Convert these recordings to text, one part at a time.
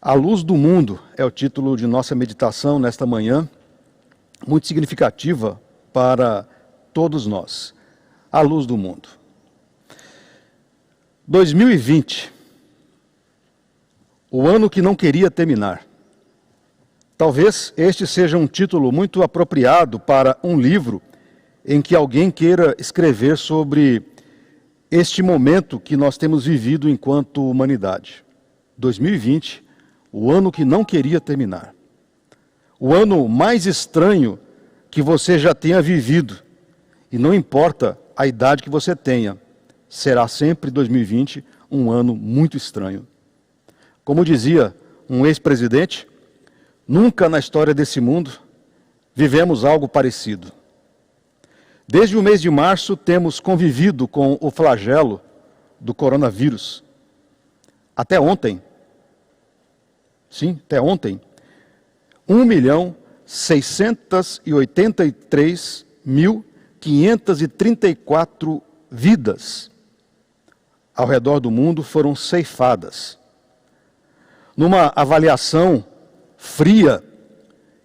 A luz do mundo é o título de nossa meditação nesta manhã, muito significativa para todos nós. A luz do mundo. 2020, o ano que não queria terminar. Talvez este seja um título muito apropriado para um livro em que alguém queira escrever sobre este momento que nós temos vivido enquanto humanidade. 2020, o ano que não queria terminar. O ano mais estranho que você já tenha vivido. E não importa a idade que você tenha, será sempre 2020 um ano muito estranho. Como dizia um ex-presidente, nunca na história desse mundo vivemos algo parecido. Desde o mês de março temos convivido com o flagelo do coronavírus. Até ontem, 1.683.534 vidas ao redor do mundo foram ceifadas. Numa avaliação fria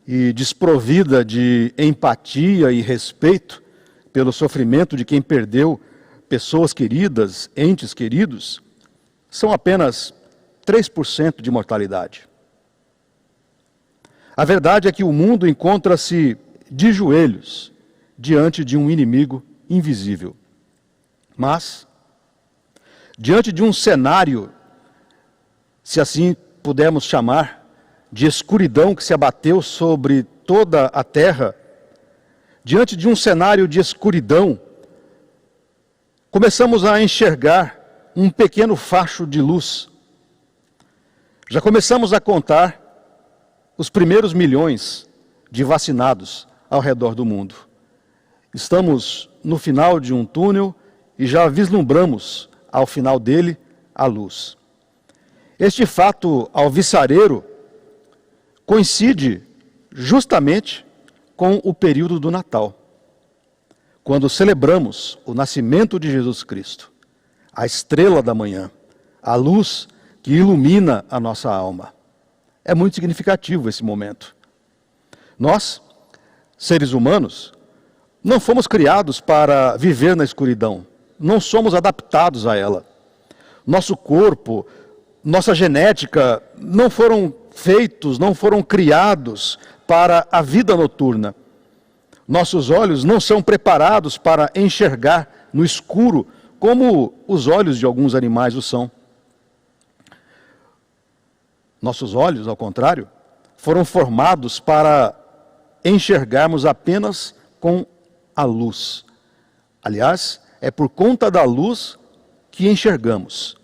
e desprovida de empatia e respeito pelo sofrimento de quem perdeu pessoas queridas, entes queridos, são apenas 3% de mortalidade. A verdade é que o mundo encontra-se de joelhos diante de um inimigo invisível. Mas, diante de um cenário, se assim pudermos chamar, de escuridão que se abateu sobre toda a terra, diante de um cenário de escuridão, começamos a enxergar um pequeno facho de luz. Já começamos a contar os primeiros milhões de vacinados ao redor do mundo. Estamos no final de um túnel e já vislumbramos, ao final dele, a luz. Este fato alvissareiro coincide justamente com o período do Natal, quando celebramos o nascimento de Jesus Cristo, a estrela da manhã, a luz que ilumina a nossa alma. É muito significativo esse momento. Nós, seres humanos, não fomos criados para viver na escuridão. Não somos adaptados a ela. Nosso corpo, nossa genética não foram feitos, não foram criados para a vida noturna. Nossos olhos não são preparados para enxergar no escuro como os olhos de alguns animais o são. Nossos olhos, ao contrário, foram formados para enxergarmos apenas com a luz. Aliás, é por conta da luz que enxergamos.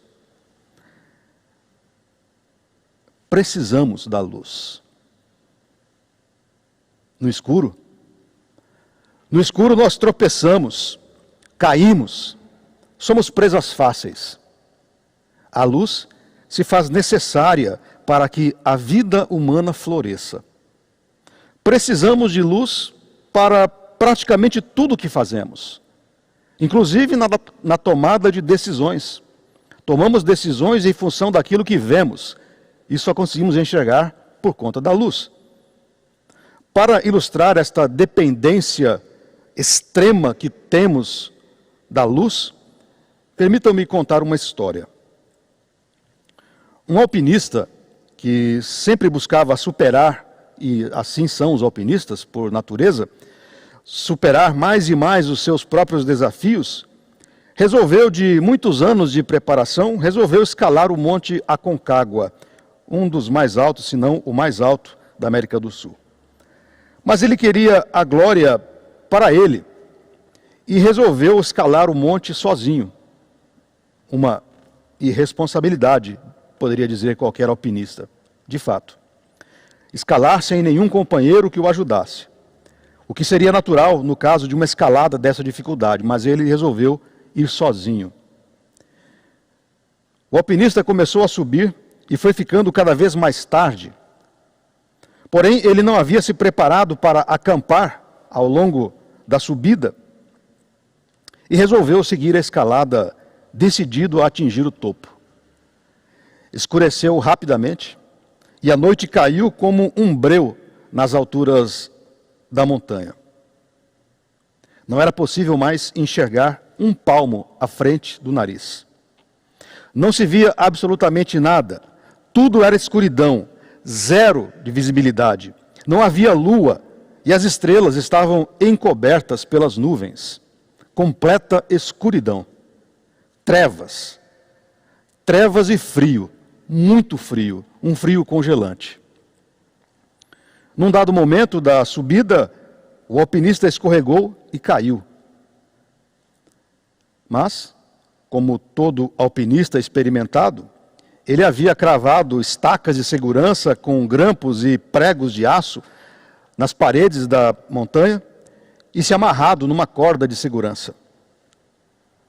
Precisamos da luz. No escuro nós tropeçamos, caímos, somos presas fáceis. A luz se faz necessária para que a vida humana floresça. Precisamos de luz para praticamente tudo o que fazemos, inclusive na tomada de decisões. Tomamos decisões em função daquilo que vemos, e só conseguimos enxergar por conta da luz. Para ilustrar esta dependência extrema que temos da luz, permitam-me contar uma história. Um alpinista que sempre buscava superar, e assim são os alpinistas por natureza, superar mais e mais os seus próprios desafios, resolveu, de muitos anos de preparação, resolveu escalar o Monte Aconcagua, um dos mais altos, se não o mais alto da América do Sul. Mas ele queria a glória para ele e resolveu escalar o monte sozinho. Uma irresponsabilidade, poderia dizer qualquer alpinista, de fato. Escalar sem nenhum companheiro que o ajudasse. O que seria natural no caso de uma escalada dessa dificuldade, mas ele resolveu ir sozinho. O alpinista começou a subir e foi ficando cada vez mais tarde. Porém, ele não havia se preparado para acampar ao longo da subida e resolveu seguir a escalada, decidido a atingir o topo. Escureceu rapidamente, e a noite caiu como um breu nas alturas da montanha. Não era possível mais enxergar um palmo à frente do nariz. Não se via absolutamente nada. Tudo era escuridão, zero de visibilidade. Não havia lua e as estrelas estavam encobertas pelas nuvens. Completa escuridão. Trevas. Trevas e frio. Muito frio. Um frio congelante. Num dado momento da subida, o alpinista escorregou e caiu. Mas, como todo alpinista experimentado, ele havia cravado estacas de segurança com grampos e pregos de aço nas paredes da montanha e se amarrado numa corda de segurança.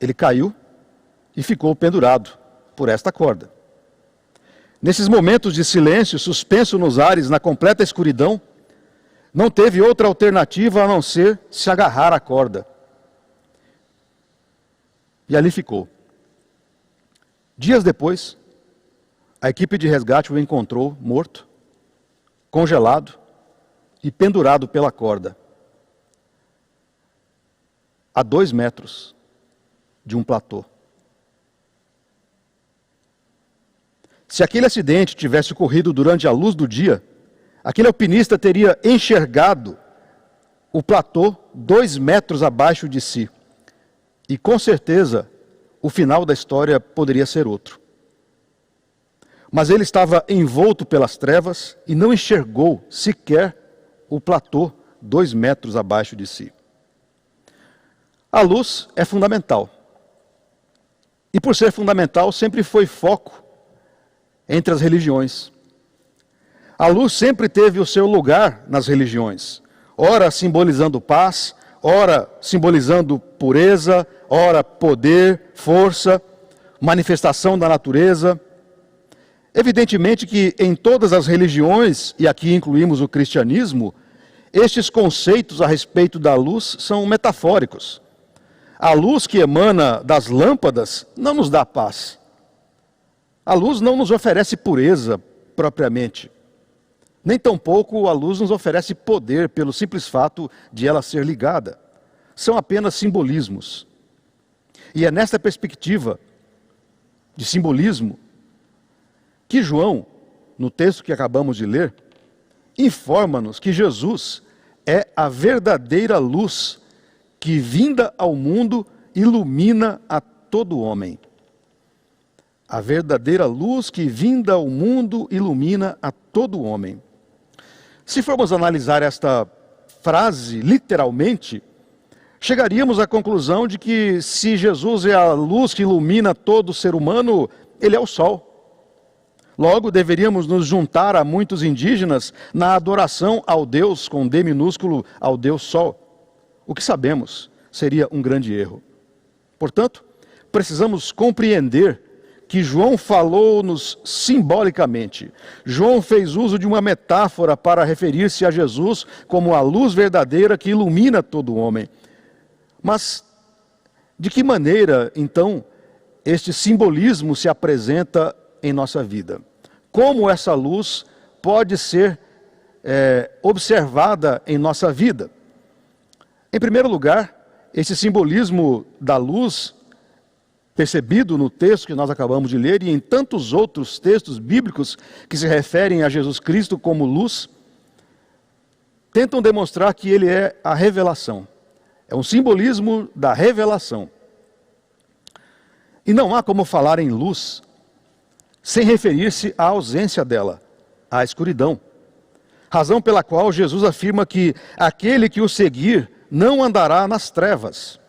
Ele caiu e ficou pendurado por esta corda. Nesses momentos de silêncio, suspenso nos ares, na completa escuridão, não teve outra alternativa a não ser se agarrar à corda. E ali ficou. Dias depois, a equipe de resgate o encontrou morto, congelado e pendurado pela corda, a 2 metros de um platô. Se aquele acidente tivesse ocorrido durante a luz do dia, aquele alpinista teria enxergado o platô 2 metros abaixo de si. E com certeza, o final da história poderia ser outro. Mas ele estava envolto pelas trevas e não enxergou sequer o platô 2 metros abaixo de si. A luz é fundamental. E por ser fundamental, sempre foi foco entre as religiões. A luz sempre teve o seu lugar nas religiões, ora simbolizando paz, ora simbolizando pureza, ora poder, força, manifestação da natureza. Evidentemente que em todas as religiões, e aqui incluímos o cristianismo, estes conceitos a respeito da luz são metafóricos. A luz que emana das lâmpadas não nos dá paz. A luz não nos oferece pureza propriamente. Nem tampouco a luz nos oferece poder pelo simples fato de ela ser ligada. São apenas simbolismos. E é nesta perspectiva de simbolismo que João, no texto que acabamos de ler, informa-nos que Jesus é a verdadeira luz que, vinda ao mundo, ilumina a todo homem. A verdadeira luz que, vinda ao mundo, ilumina a todo homem. Se formos analisar esta frase literalmente, chegaríamos à conclusão de que se Jesus é a luz que ilumina todo ser humano, ele é o sol. Logo, deveríamos nos juntar a muitos indígenas na adoração ao Deus, com D minúsculo, ao Deus Sol. O que sabemos seria um grande erro. Portanto, precisamos compreender que João falou-nos simbolicamente. João fez uso de uma metáfora para referir-se a Jesus como a luz verdadeira que ilumina todo homem. Mas, de que maneira, então, este simbolismo se apresenta em nossa vida? Como essa luz pode ser observada em nossa vida? Em primeiro lugar, esse simbolismo da luz, percebido no texto que nós acabamos de ler e em tantos outros textos bíblicos que se referem a Jesus Cristo como luz, tentam demonstrar que ele é a revelação. É um simbolismo da revelação. E não há como falar em luz sem referir-se à ausência dela, à escuridão. Razão pela qual Jesus afirma que aquele que o seguir não andará nas trevas.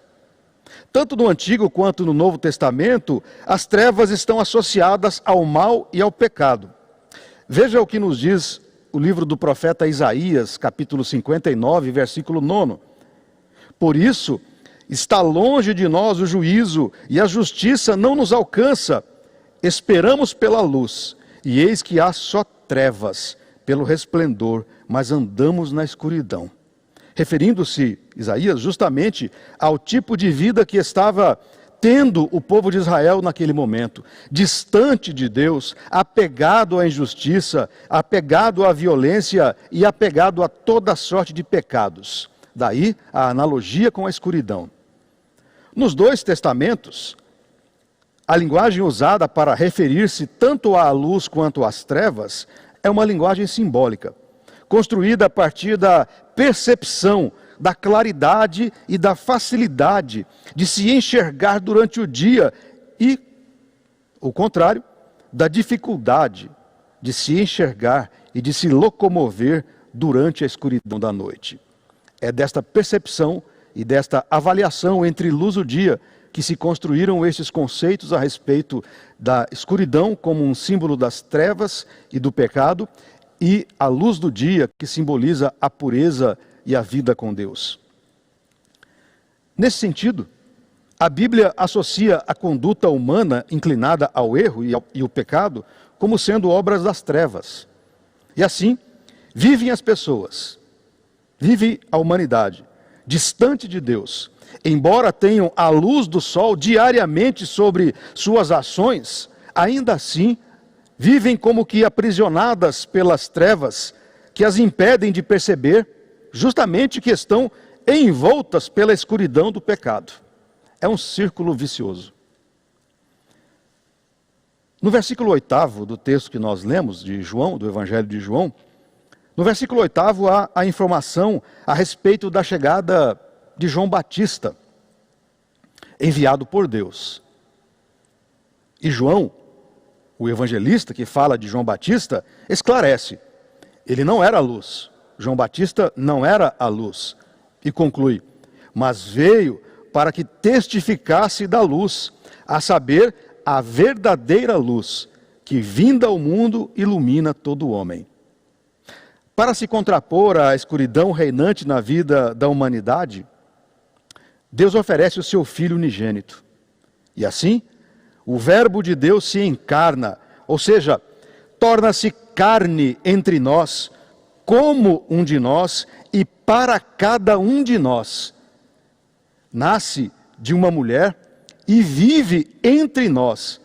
Tanto no Antigo quanto no Novo Testamento, as trevas estão associadas ao mal e ao pecado. Veja o que nos diz o livro do profeta Isaías, capítulo 59, versículo 9. Por isso, está longe de nós o juízo, e a justiça não nos alcança. Esperamos pela luz, e eis que há só trevas pelo resplendor, mas andamos na escuridão. Referindo-se, Isaías, justamente ao tipo de vida que estava tendo o povo de Israel naquele momento, distante de Deus, apegado à injustiça, apegado à violência e apegado a toda sorte de pecados. Daí a analogia com a escuridão. Nos dois testamentos, a linguagem usada para referir-se tanto à luz quanto às trevas é uma linguagem simbólica, construída a partir da percepção, da claridade e da facilidade de se enxergar durante o dia e, o contrário, da dificuldade de se enxergar e de se locomover durante a escuridão da noite. É desta percepção e desta avaliação entre luz e dia que se construíram estes conceitos a respeito da escuridão como um símbolo das trevas e do pecado e a luz do dia que simboliza a pureza e a vida com Deus. Nesse sentido, a Bíblia associa a conduta humana inclinada ao erro e o pecado como sendo obras das trevas. E assim, vivem as pessoas, vive a humanidade, distante de Deus. Embora tenham a luz do sol diariamente sobre suas ações, ainda assim, vivem como que aprisionadas pelas trevas que as impedem de perceber justamente que estão envoltas pela escuridão do pecado. É um círculo vicioso. No versículo 8º do texto que nós lemos de João, do Evangelho de João, no versículo 8º há a informação a respeito da chegada de João Batista, enviado por Deus. E João, o evangelista que fala de João Batista, esclarece: ele não era a luz. João Batista não era a luz. E conclui: mas veio para que testificasse da luz, a saber, a verdadeira luz, que vinda ao mundo ilumina todo homem. Para se contrapor à escuridão reinante na vida da humanidade, Deus oferece o seu Filho unigênito. E assim, o Verbo de Deus se encarna, ou seja, torna-se carne entre nós, como um de nós e para cada um de nós. Nasce de uma mulher e vive entre nós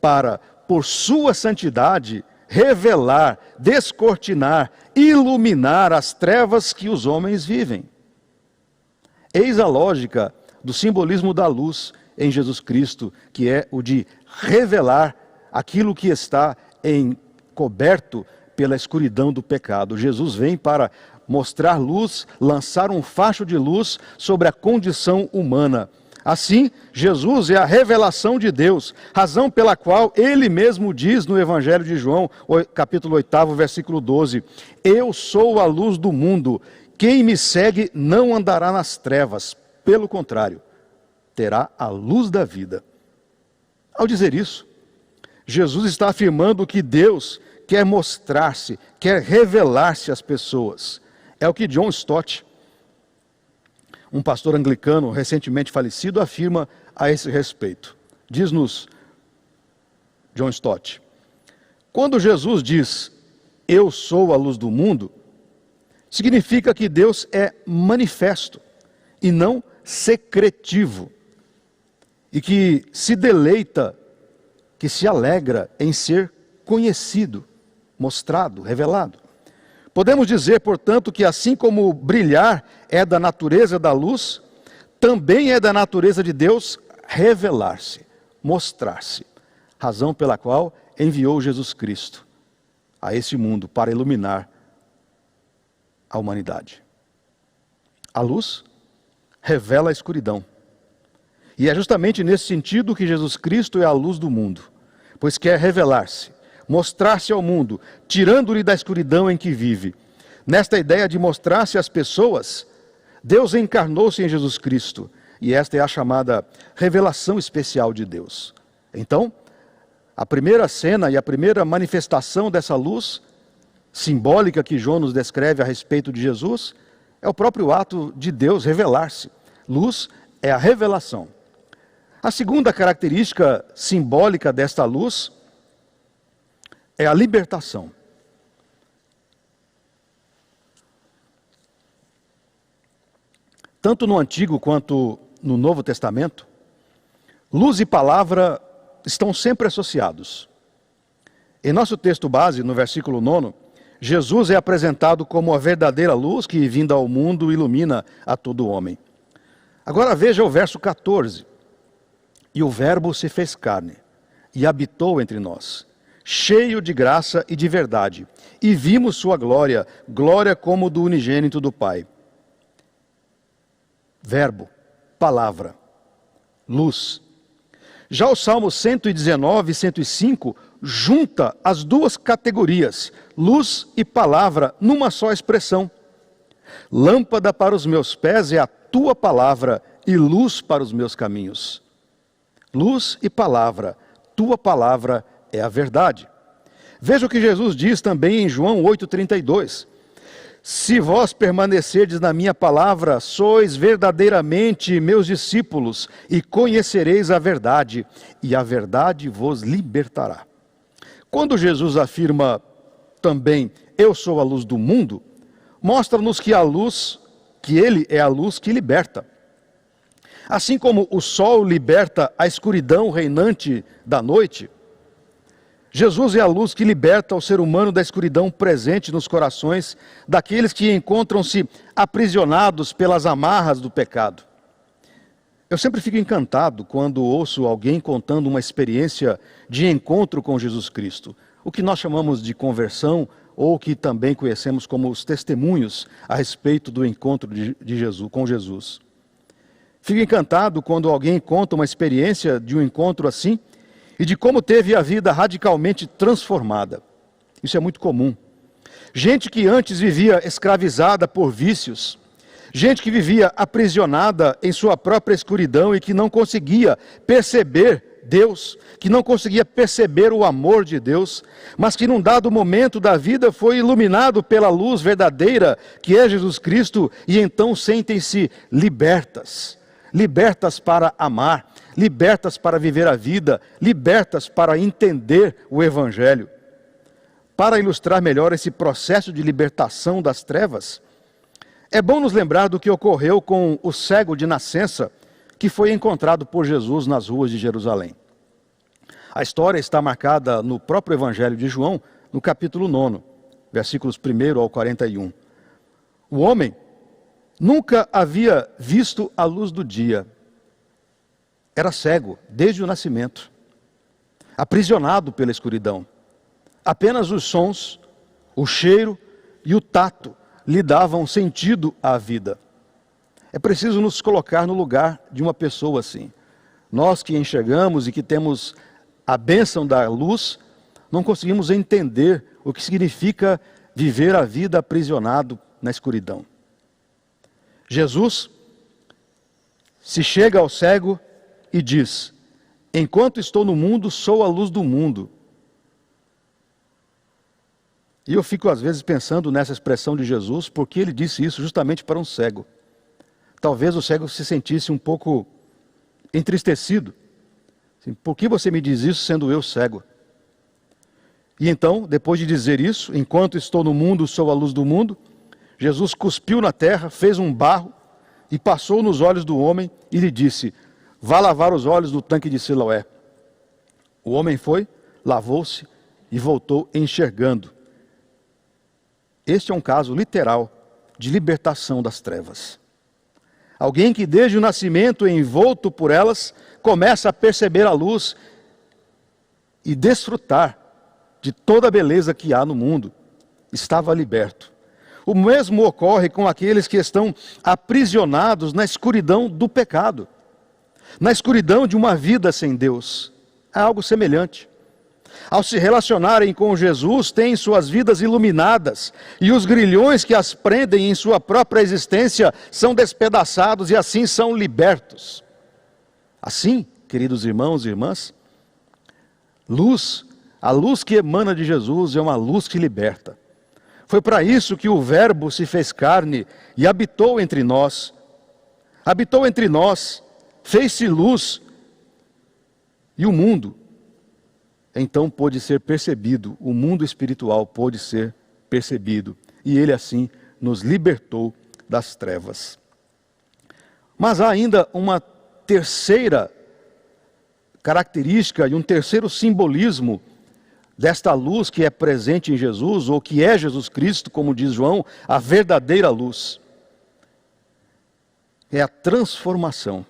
para, por sua santidade, revelar, descortinar, iluminar as trevas que os homens vivem. Eis a lógica do simbolismo da luz em Jesus Cristo, que é o de revelar aquilo que está encoberto pela escuridão do pecado. Jesus vem para mostrar luz, lançar um facho de luz sobre a condição humana. Assim, Jesus é a revelação de Deus, razão pela qual ele mesmo diz no Evangelho de João, capítulo 8, versículo 12, eu sou a luz do mundo, quem me segue não andará nas trevas, pelo contrário, terá a luz da vida. Ao dizer isso, Jesus está afirmando que Deus quer mostrar-se, quer revelar-se às pessoas. É o que John Stott, um pastor anglicano recentemente falecido, afirma a esse respeito. Diz-nos John Stott: quando Jesus diz, eu sou a luz do mundo, significa que Deus é manifesto e não secretivo, e que se deleita, que se alegra em ser conhecido, mostrado, revelado. Podemos dizer, portanto, que assim como brilhar é da natureza da luz, também é da natureza de Deus revelar-se, mostrar-se, razão pela qual enviou Jesus Cristo a esse mundo para iluminar a humanidade. A luz revela a escuridão. E é justamente nesse sentido que Jesus Cristo é a luz do mundo, pois quer revelar-se, mostrar-se ao mundo, tirando-lhe da escuridão em que vive. Nesta ideia de mostrar-se às pessoas, Deus encarnou-se em Jesus Cristo, e esta é a chamada revelação especial de Deus. Então, a primeira cena e a primeira manifestação dessa luz simbólica que João nos descreve a respeito de Jesus, é o próprio ato de Deus revelar-se. Luz é a revelação. A segunda característica simbólica desta luz é a libertação. Tanto no Antigo quanto no Novo Testamento, Luz e palavra estão sempre associados. Em nosso texto base, no versículo 9, Jesus é apresentado como a verdadeira luz que, vinda ao mundo, ilumina a todo homem. Agora veja o verso 14. E o Verbo se fez carne e habitou entre nós, cheio de graça e de verdade, e vimos sua glória, glória como do unigênito do Pai. Verbo, palavra, luz. Já o Salmo 119 e 105 junta as duas categorias, luz e palavra, numa só expressão. Lâmpada para os meus pés é a tua palavra e luz para os meus caminhos. Luz e palavra, tua palavra é a verdade. Veja o que Jesus diz também em João 8,32. Se vós permanecerdes na minha palavra, sois verdadeiramente meus discípulos e conhecereis a verdade, e a verdade vos libertará. Quando Jesus afirma também, eu sou a luz do mundo, mostra-nos que ele é a luz que liberta. Assim como o sol liberta a escuridão reinante da noite, Jesus é a luz que liberta o ser humano da escuridão presente nos corações daqueles que encontram-se aprisionados pelas amarras do pecado. Eu sempre fico encantado quando ouço alguém contando uma experiência de encontro com Jesus Cristo, o que nós chamamos de conversão, ou que também conhecemos como os testemunhos a respeito do encontro de Jesus, com Jesus. Fico encantado quando alguém conta uma experiência de um encontro assim e de como teve a vida radicalmente transformada. Isso é muito comum. Gente que antes vivia escravizada por vícios, gente que vivia aprisionada em sua própria escuridão e que não conseguia perceber Deus, que não conseguia perceber o amor de Deus, mas que num dado momento da vida foi iluminado pela luz verdadeira, que é Jesus Cristo, e então sentem-se libertas. Libertas para amar, libertas para viver a vida, libertas para entender o Evangelho. Para ilustrar melhor esse processo de libertação das trevas, é bom nos lembrar do que ocorreu com o cego de nascença, que foi encontrado por Jesus nas ruas de Jerusalém. A história está marcada no próprio Evangelho de João, no capítulo 9, versículos 1 ao 41. O homem nunca havia visto a luz do dia. Era cego desde o nascimento, aprisionado pela escuridão. Apenas os sons, o cheiro e o tato lhe davam sentido à vida. É preciso nos colocar no lugar de uma pessoa assim. Nós que enxergamos e que temos a bênção da luz, não conseguimos entender o que significa viver a vida aprisionado na escuridão. Jesus se chega ao cego e diz: enquanto estou no mundo, sou a luz do mundo. E eu fico às vezes pensando nessa expressão de Jesus, porque ele disse isso justamente para um cego. Talvez o cego se sentisse um pouco entristecido. Assim, por que você me diz isso sendo eu cego? E então, depois de dizer isso, enquanto estou no mundo, sou a luz do mundo, Jesus cuspiu na terra, fez um barro e passou nos olhos do homem e lhe disse: vá lavar os olhos do tanque de Siloé. O homem foi, lavou-se e voltou enxergando. Este é um caso literal de libertação das trevas. Alguém que desde o nascimento, envolto por elas, começa a perceber a luz e desfrutar de toda a beleza que há no mundo. Estava liberto. O mesmo ocorre com aqueles que estão aprisionados na escuridão do pecado, na escuridão de uma vida sem Deus. É algo semelhante. Ao se relacionarem com Jesus, têm suas vidas iluminadas, e os grilhões que as prendem em sua própria existência são despedaçados e assim são libertos. Assim, queridos irmãos e irmãs, a luz que emana de Jesus é uma luz que liberta. Foi para isso que o Verbo se fez carne e habitou entre nós. Habitou entre nós, fez-se luz, e o mundo então pôde ser percebido, o mundo espiritual pôde ser percebido, e ele assim nos libertou das trevas. Mas há ainda uma terceira característica e um terceiro simbolismo desta luz que é presente em Jesus, ou que é Jesus Cristo, como diz João, a verdadeira luz, é a transformação.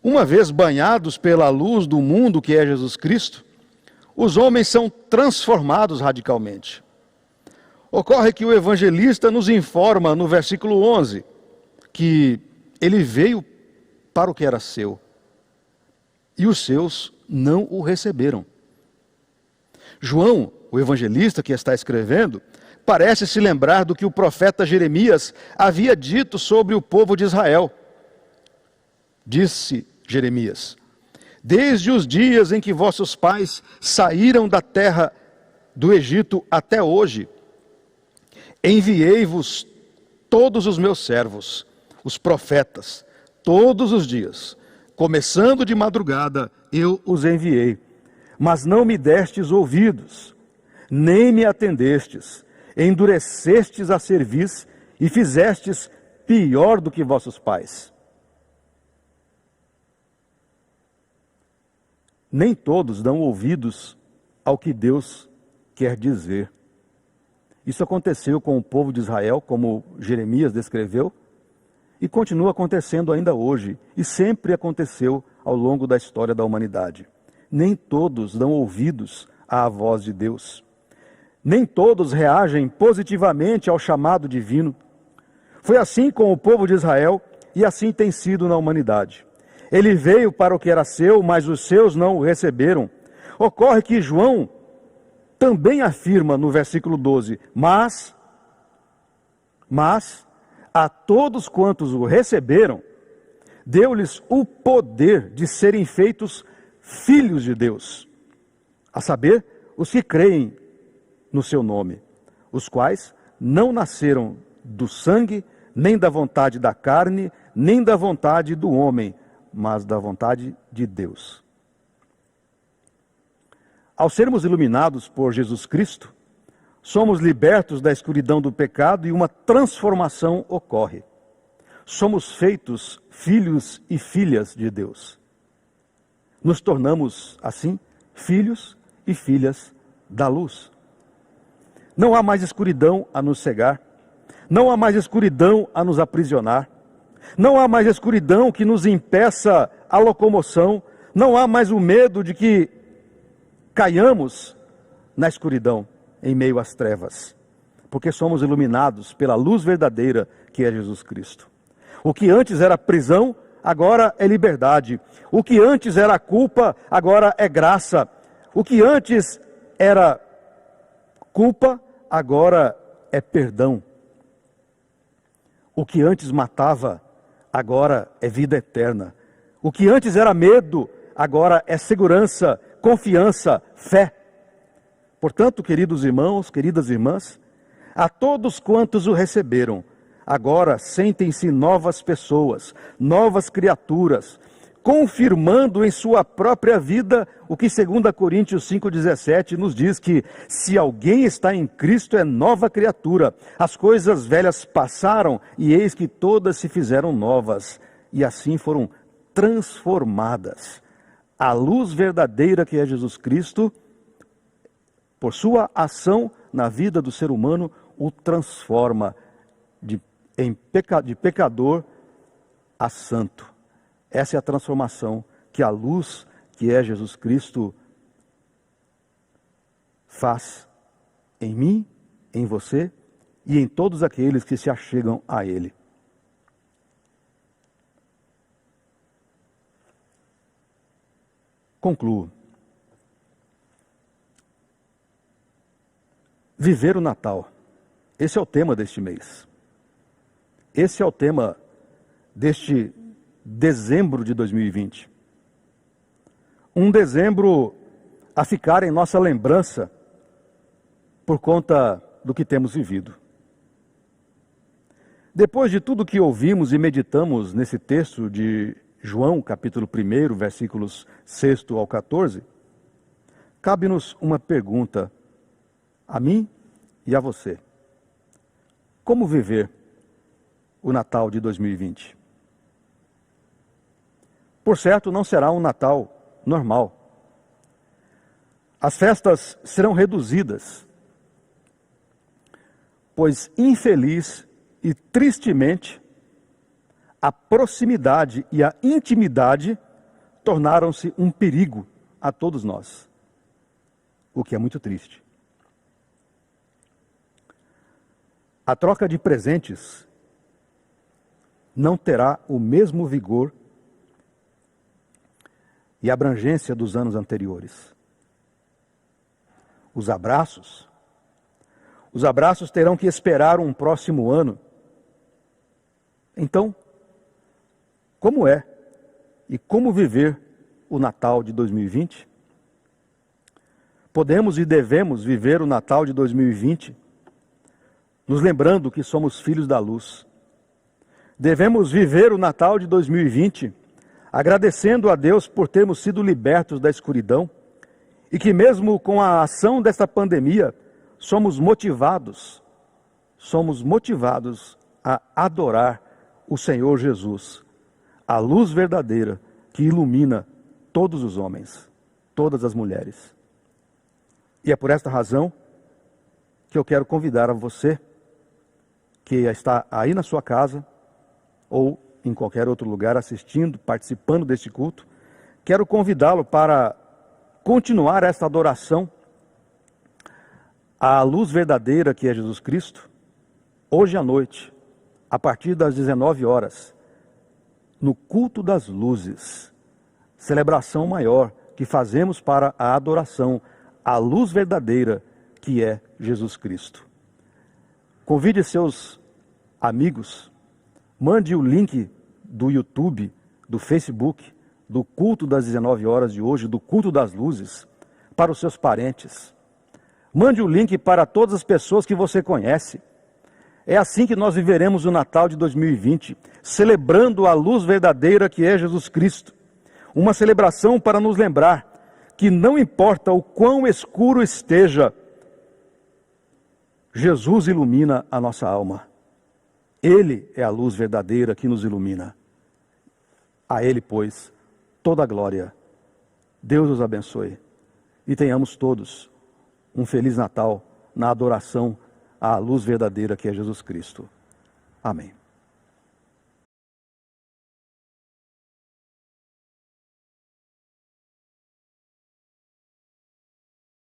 Uma vez banhados pela luz do mundo que é Jesus Cristo, os homens são transformados radicalmente. Ocorre que o evangelista nos informa no versículo 11 que ele veio para o que era seu e os seus não o receberam. João, o evangelista que está escrevendo, parece se lembrar do que o profeta Jeremias havia dito sobre o povo de Israel. Disse Jeremias: desde os dias em que vossos pais saíram da terra do Egito até hoje, enviei-vos todos os meus servos, os profetas, todos os dias, começando de madrugada, eu os enviei. Mas não me destes ouvidos, nem me atendestes, endurecestes a cerviz e fizestes pior do que vossos pais. Nem todos dão ouvidos ao que Deus quer dizer. Isso aconteceu com o povo de Israel, como Jeremias descreveu, e continua acontecendo ainda hoje, e sempre aconteceu ao longo da história da humanidade. Nem todos dão ouvidos à voz de Deus. Nem todos reagem positivamente ao chamado divino. Foi assim com o povo de Israel e assim tem sido na humanidade. Ele veio para o que era seu, mas os seus não o receberam. Ocorre que João também afirma no versículo 12, mas a todos quantos o receberam, deu-lhes o poder de serem feitos filhos de Deus, a saber, os que creem no seu nome, os quais não nasceram do sangue, nem da vontade da carne, nem da vontade do homem, mas da vontade de Deus. Ao sermos iluminados por Jesus Cristo, somos libertos da escuridão do pecado e uma transformação ocorre. Somos feitos filhos e filhas de Deus. Nos tornamos, assim, filhos e filhas da luz. Não há mais escuridão a nos cegar. Não há mais escuridão a nos aprisionar. Não há mais escuridão que nos impeça a locomoção. Não há mais o medo de que caiamos na escuridão, em meio às trevas. Porque somos iluminados pela luz verdadeira que é Jesus Cristo. O que antes era prisão, agora é liberdade. O que antes era culpa, agora é graça. O que antes era culpa, agora é perdão. O que antes matava, agora é vida eterna. O que antes era medo, agora é segurança, confiança, fé. Portanto, queridos irmãos, queridas irmãs, a todos quantos o receberam, agora sentem-se novas pessoas, novas criaturas, confirmando em sua própria vida o que 2 Coríntios 5,17 nos diz que se alguém está em Cristo é nova criatura, as coisas velhas passaram e eis que todas se fizeram novas e assim foram transformadas. A luz verdadeira que é Jesus Cristo, por sua ação na vida do ser humano, o transforma de pecador a santo. Essa é a transformação que a luz, que é Jesus Cristo, faz em mim, em você e em todos aqueles que se achegam a Ele. Concluo. Viver o Natal. Esse é o tema deste mês. Esse é o tema deste dezembro de 2020. Um dezembro a ficar em nossa lembrança por conta do que temos vivido. Depois de tudo que ouvimos e meditamos nesse texto de João, capítulo 1, versículos 6 ao 14, cabe-nos uma pergunta a mim e a você. Como viver o Natal de 2020? Por certo, não será um Natal normal. As festas serão reduzidas, pois infeliz e tristemente a proximidade e a intimidade tornaram-se um perigo a todos nós, o que é muito triste. A troca de presentes não terá o mesmo vigor e abrangência dos anos anteriores. Os abraços terão que esperar um próximo ano. Então, como é e como viver o Natal de 2020? Podemos e devemos viver o Natal de 2020 nos lembrando que somos filhos da luz. Devemos viver o Natal de 2020 agradecendo a Deus por termos sido libertos da escuridão e que mesmo com a ação desta pandemia, somos motivados a adorar o Senhor Jesus, a luz verdadeira que ilumina todos os homens, todas as mulheres. E é por esta razão que eu quero convidar a você, que está aí na sua casa, ou em qualquer outro lugar assistindo, participando deste culto, quero convidá-lo para continuar esta adoração à luz verdadeira que é Jesus Cristo, hoje à noite, a partir das 19 horas, no culto das luzes, celebração maior que fazemos para a adoração à luz verdadeira que é Jesus Cristo. Convide seus amigos, mande o link do YouTube, do Facebook, do culto das 19 horas de hoje, do culto das luzes, para os seus parentes. Mande o link para todas as pessoas que você conhece. É assim que nós viveremos o Natal de 2020, celebrando a luz verdadeira que é Jesus Cristo. Uma celebração para nos lembrar que não importa o quão escuro esteja, Jesus ilumina a nossa alma. Ele é a luz verdadeira que nos ilumina. A Ele, pois, toda a glória. Deus os abençoe. E tenhamos todos um Feliz Natal na adoração à luz verdadeira que é Jesus Cristo. Amém.